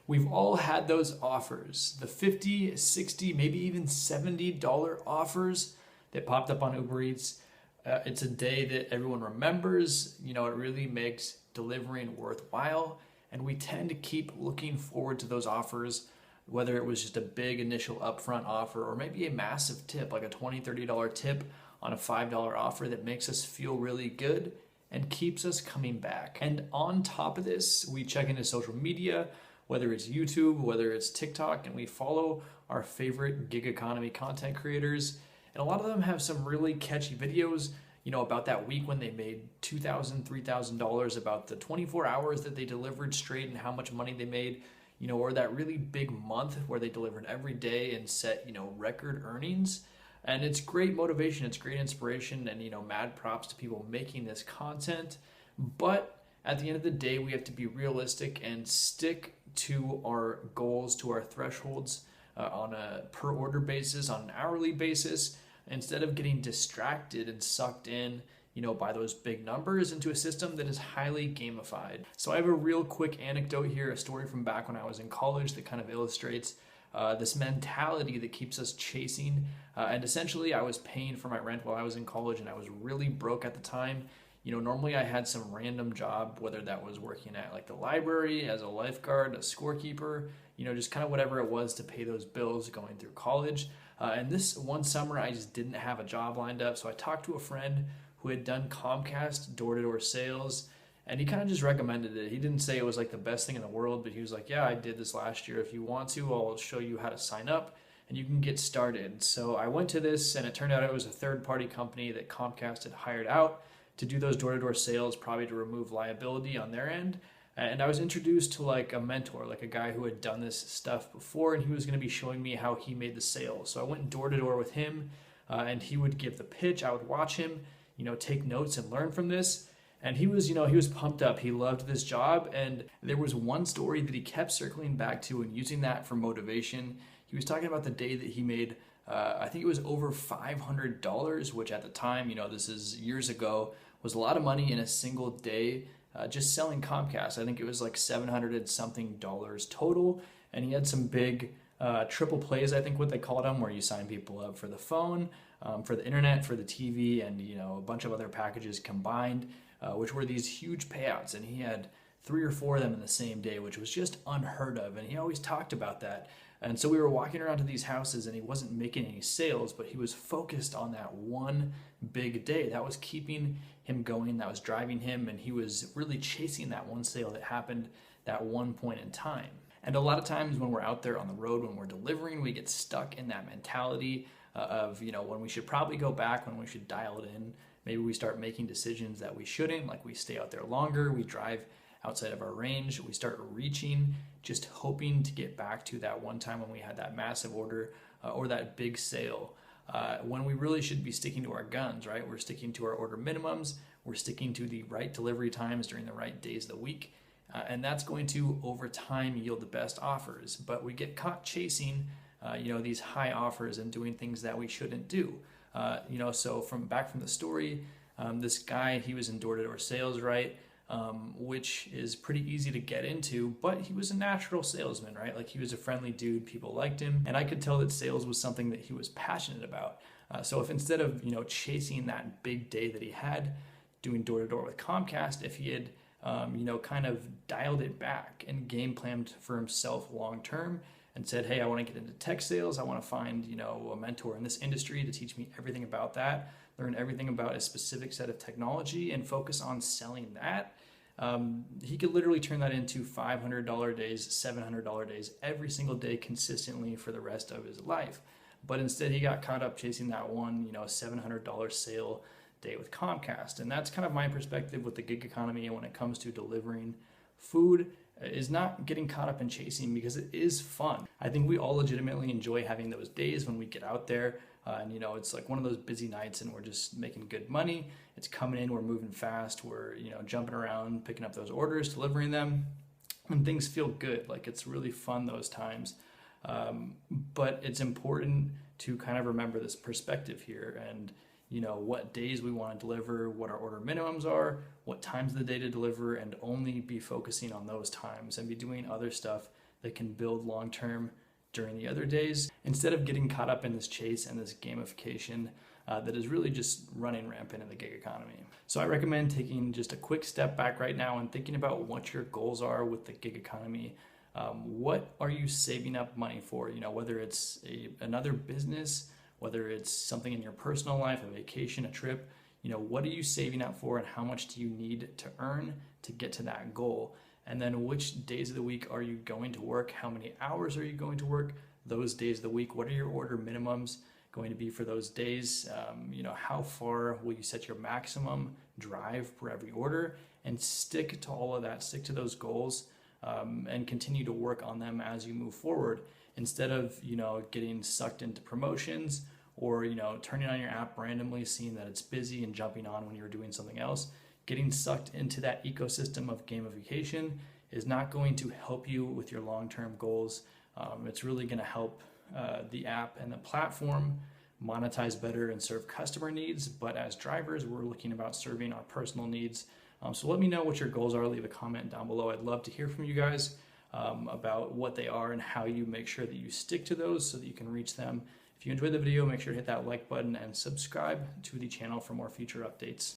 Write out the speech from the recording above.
We've all had those offers, the $50, $60, maybe even $70 offers that popped up on Uber Eats. It's a day that everyone remembers. You know, it really makes delivering worthwhile. And we tend to keep looking forward to those offers, whether it was just a big initial upfront offer or maybe a massive tip, like a $20, $30 tip on a $5 offer that makes us feel really good and keeps us coming back. And on top of this, we check into social media, whether it's YouTube, whether it's TikTok, and we follow our favorite gig economy content creators. And a lot of them have some really catchy videos, you know, about that week when they made $2,000, $3,000, about the 24 hours that they delivered straight and how much money they made, you know, or that really big month where they delivered every day and set, you know, record earnings. And it's great motivation, it's great inspiration, and, you know, mad props to people making this content. But at the end of the day, we have to be realistic and stick to our goals, to our thresholds on a per order basis, on an hourly basis, instead of getting distracted and sucked in, you know, by those big numbers into a system that is highly gamified. So I have a real quick anecdote here, a story from back when I was in college that kind of illustrates this mentality that keeps us chasing. And essentially, I was paying for my rent while I was in college, and I was really broke at the time. You know, normally I had some random job, whether that was working at like the library as a lifeguard, a scorekeeper, you know, just kind of whatever it was to pay those bills going through college. And this one summer, I just didn't have a job lined up. So I talked to a friend who had done Comcast door-to-door sales, and he kind of just recommended it. He didn't say it was like the best thing in the world, but he was like, yeah, I did this last year. If you want to, I'll show you how to sign up and you can get started. So I went to this, and it turned out it was a third-party company that Comcast had hired out to do those door-to-door sales, probably to remove liability on their end. And I was introduced to like a mentor, like a guy who had done this stuff before, and he was going to be showing me how he made the sale. So I went door to door with him, and he would give the pitch. I would watch him, you know, take notes and learn from this. And he was, you know, he was pumped up. He loved this job. And there was one story that he kept circling back to and using that for motivation. He was talking about the day that he made, I think it was over $500, which at the time, you know, this is years ago, was a lot of money in a single day. Just selling Comcast. I think it was like $700 and something total. And he had some big triple plays, I think what they called them, where you sign people up for the phone, for the internet, for the TV, and, you know, a bunch of other packages combined, which were these huge payouts. And he had 3 or 4 of them in the same day, which was just unheard of. And he always talked about that. And so we were walking around to these houses, and he wasn't making any sales, but he was focused on that one big day. That was keeping him going, that was driving him, and he was really chasing that one sale that happened that one point in time. And a lot of times when we're out there on the road, when we're delivering, we get stuck in that mentality of, you know, when we should probably go back, when we should dial it in. Maybe we start making decisions that we shouldn't, like we stay out there longer, we drive outside of our range, we start reaching, just hoping to get back to that one time when we had that massive order or that big sale. When we really should be sticking to our guns, right? We're sticking to our order minimums. We're sticking to the right delivery times during the right days of the week. And that's going to, over time, yield the best offers. But we get caught chasing, you know, these high offers and doing things that we shouldn't do. You know, so from the story, this guy, he was in door-to-door sales, right? Which is pretty easy to get into, but he was a natural salesman, right? Like, he was a friendly dude, people liked him, and I could tell that sales was something that he was passionate about. So if instead of, you know, chasing that big day that he had doing door-to-door with Comcast, if he had, you know, kind of dialed it back and game planned for himself long-term and said, hey, I want to get into tech sales, I want to find, you know, a mentor in this industry to teach me everything about that, learn everything about a specific set of technology, and focus on selling that, he could literally turn that into $500 days, $700 days every single day consistently for the rest of his life. But instead, he got caught up chasing that one, you know, $700 sale day with Comcast. And that's kind of my perspective with the gig economy. And when it comes to delivering food, is not getting caught up in chasing, because it is fun. I think we all legitimately enjoy having those days when we get out there and, you know, it's like one of those busy nights and we're just making good money. It's coming in, we're moving fast, we're, you know, jumping around, picking up those orders, delivering them, and things feel good. Like, it's really fun those times. But it's important to kind of remember this perspective here, and, you know, what days we want to deliver, what our order minimums are, what times of the day to deliver, and only be focusing on those times and be doing other stuff that can build long term during the other days, instead of getting caught up in this chase and this gamification that is really just running rampant in the gig economy. So I recommend taking just a quick step back right now and thinking about what your goals are with the gig economy. What are you saving up money for? You know, whether it's another business, whether it's something in your personal life, a vacation, a trip, you know, what are you saving up for and how much do you need to earn to get to that goal? And then which days of the week are you going to work? How many hours are you going to work those days of the week? What are your order minimums going to be for those days? You know, how far will you set your maximum drive per every order? And stick to all of that, stick to those goals, and continue to work on them as you move forward, instead of, you know, getting sucked into promotions or, you know, turning on your app randomly, seeing that it's busy and jumping on when you're doing something else. Getting sucked into that ecosystem of gamification is not going to help you with your long-term goals. It's really going to help the app and the platform monetize better and serve customer needs. But as drivers, we're looking about serving our personal needs. So let me know what your goals are. Leave a comment down below. I'd love to hear from you guys about what they are and how you make sure that you stick to those so that you can reach them. If you enjoyed the video, make sure to hit that like button and subscribe to the channel for more future updates.